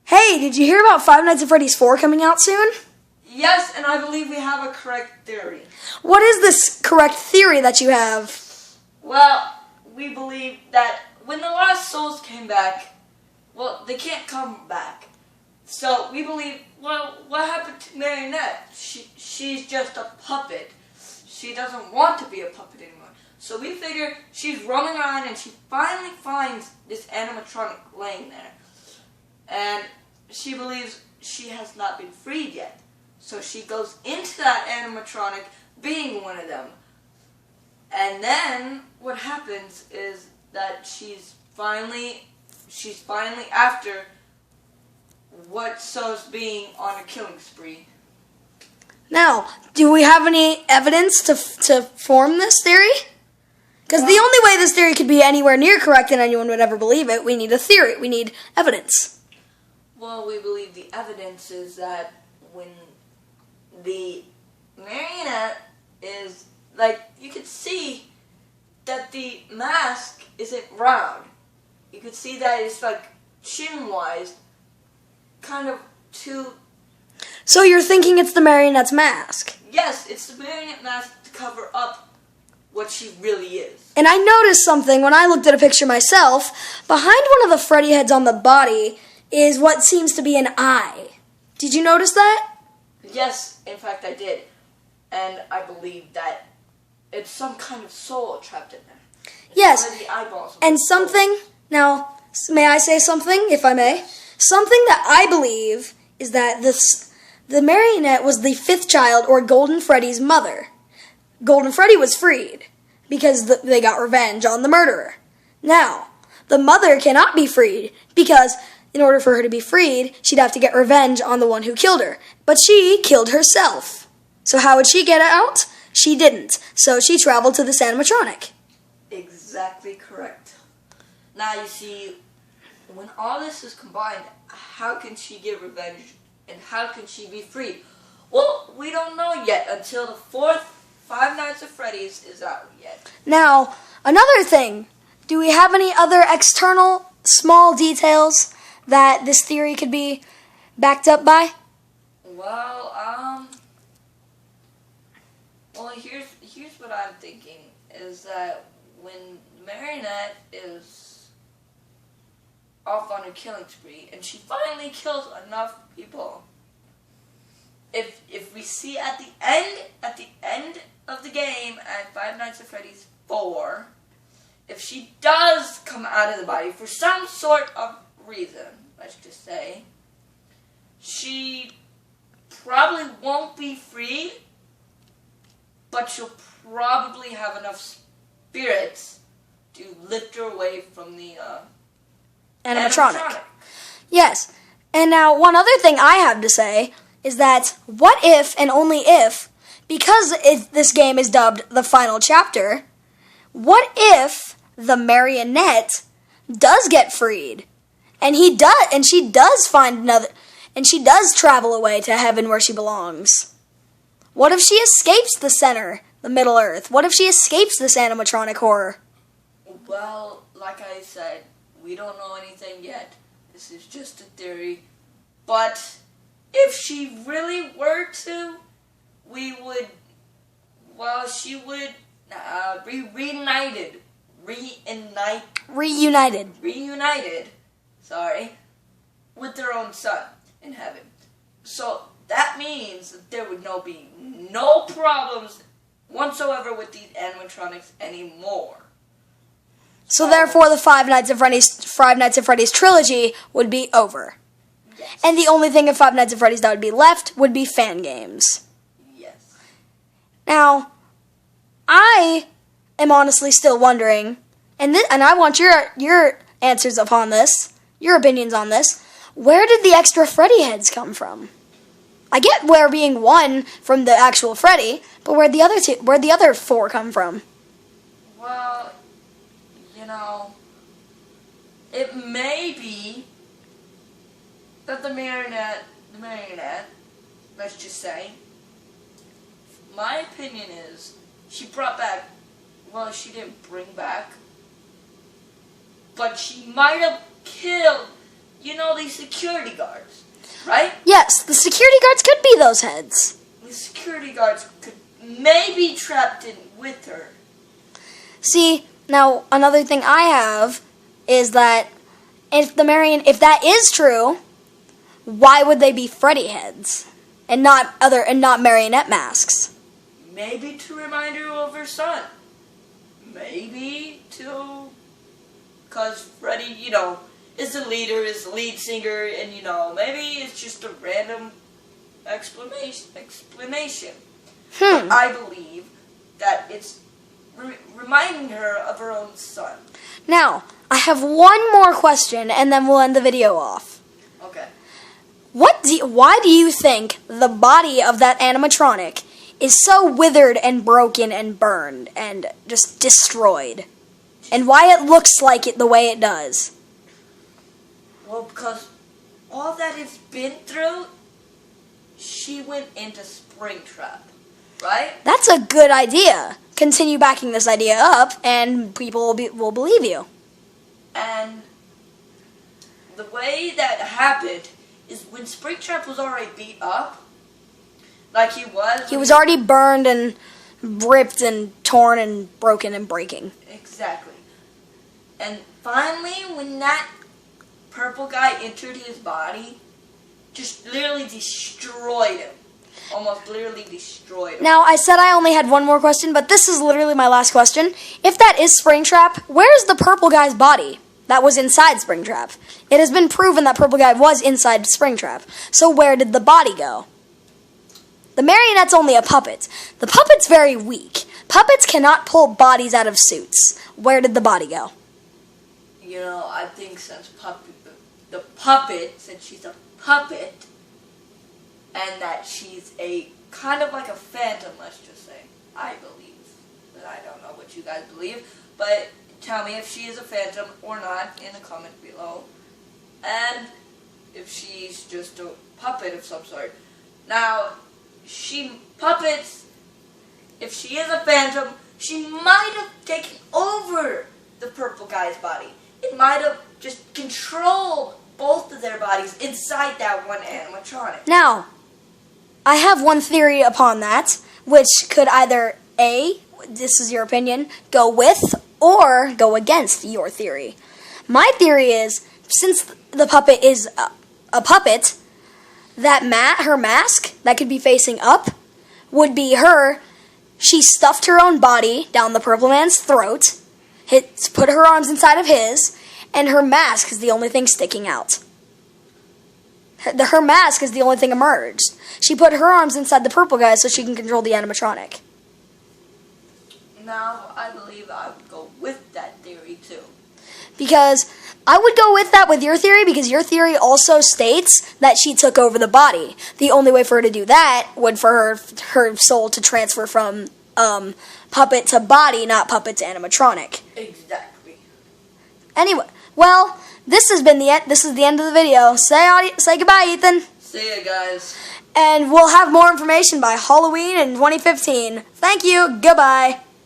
Hey, did you hear about Five Nights at Freddy's 4 coming out soon? Yes, and I believe we have a correct theory. What is this correct theory that you have? Well, we believe that when the lost souls came back, well, they can't come back. So we believe, well, what happened to Marionette? She's just a puppet. She doesn't want to be a puppet anymore. So we figure she's roaming around and she finally finds this animatronic laying there. And she believes she has not been freed yet. So she goes into that animatronic being one of them. And then what happens is that she's finally after what shows being on a killing spree. Now, do we have any evidence to form this theory? Because the only way this theory could be anywhere near correct and anyone would ever believe it, we need a theory. We need evidence. Well, we believe the evidence is that when the Marionette is, like, you could see that the mask isn't round. You could see that it's, like, chin-wise, kind of too... So you're thinking it's the Marionette's mask? Yes, it's the Marionette mask to cover up what she really is. And I noticed something when I looked at a picture myself. Behind one of the Freddy heads on the body is what seems to be an eye. Did you notice that? Yes, in fact I did. And I believe that it's some kind of soul trapped in there. Yes, the eyeballs and something, now, may I say something, if I may? Something that I believe is that the Marionette was the fifth child, or Golden Freddy's mother. Golden Freddy was freed because they got revenge on the murderer. Now, the mother cannot be freed because in order for her to be freed, she'd have to get revenge on the one who killed her. But she killed herself. So how would she get out? She didn't. So she traveled to this animatronic. Exactly correct. Now you see, when all this is combined, how can she get revenge and how can she be free? Well, we don't know yet until the fourth Five Nights at Freddy's is out yet. Now, another thing. Do we have any other external small details that this theory could be backed up by? Well, here's what I'm thinking is that when Marionette is off on a killing spree and she finally kills enough people, if we see at the end of the game at Five Nights at Freddy's 4, if she does come out of the body for some sort of reason, let's just say, she probably won't be free, but she'll probably have enough spirits to lift her away from the animatronic. Yes. And now one other thing I have to say is that what if, and only if, because this game is dubbed the final chapter, what if the Marionette does get freed? And she does find another, and she does travel away to heaven where she belongs. What if she escapes the center, the Middle Earth? What if she escapes this animatronic horror? Well, like I said, we don't know anything yet. This is just a theory. But if she really were to, she would be reunited, with their own son in heaven. So that means that there would be no problems whatsoever with these animatronics anymore. So therefore the Five Nights at Freddy's trilogy would be over. Yes. And the only thing of Five Nights at Freddy's that would be left would be fan games. Yes. Now, I am honestly still wondering, and I want your answers upon this, your opinions on this. Where did the extra Freddy heads come from? I get where being one from the actual Freddy, but where'd the other four come from? Well, it may be that the Marionette, let's just say, my opinion is she brought back, well, she didn't bring back, but she might have killed the security guards, right? Yes, the security guards could be those heads. The security guards could maybe trapped in with her. See, now another thing I have is that if that is true, why would they be Freddy heads and not marionette masks? Maybe to remind her of her son. Maybe because Freddy, is the leader, is the lead singer, and maybe it's just a random explanation. But I believe that it's reminding her of her own son. Now, I have one more question, and then we'll end the video off. Okay. Why do you think the body of that animatronic is so withered and broken and burned and just destroyed? And why it looks like it the way it does? Well, because all that it's been through, she went into Springtrap, right? That's a good idea. Continue backing this idea up, and people will believe you. And the way that happened is when Springtrap was already beat up, like he was. He was already burned and ripped and torn and broken and breaking. Exactly. And finally, when that purple guy entered his body, just literally destroyed him. Almost literally destroyed him. Now, I said I only had one more question, but this is literally my last question. If that is Springtrap, where's the purple guy's body that was inside Springtrap? It has been proven that purple guy was inside Springtrap. So where did the body go? The marionette's only a puppet. The puppet's very weak. Puppets cannot pull bodies out of suits. Where did the body go? I think since she's a puppet, and that she's a kind of like a phantom, let's just say. I believe. But I don't know what you guys believe. But tell me if she is a phantom or not in the comment below. And if she's just a puppet of some sort. Now, if she is a phantom, she might have taken over the purple guy's body. It might have just controlled both of their bodies inside that one animatronic. Now, I have one theory upon that, which could either A, this is your opinion, go with or go against your theory. My theory is, since the puppet is a puppet, that her mask that could be facing up would be her. She stuffed her own body down the purple man's throat, put her arms inside of his, and her mask is the only thing sticking out. Her mask is the only thing emerged. She put her arms inside the purple guy so she can control the animatronic. Now, I believe I would go with that theory too. Because I would go with that with your theory, because your theory also states that she took over the body. The only way for her to do that would for her soul to transfer from puppet to body, not puppet to animatronic. Exactly. Anyway, well, this is the end of the video. Say goodbye, Ethan. See ya, guys. And we'll have more information by Halloween in 2015. Thank you. Goodbye.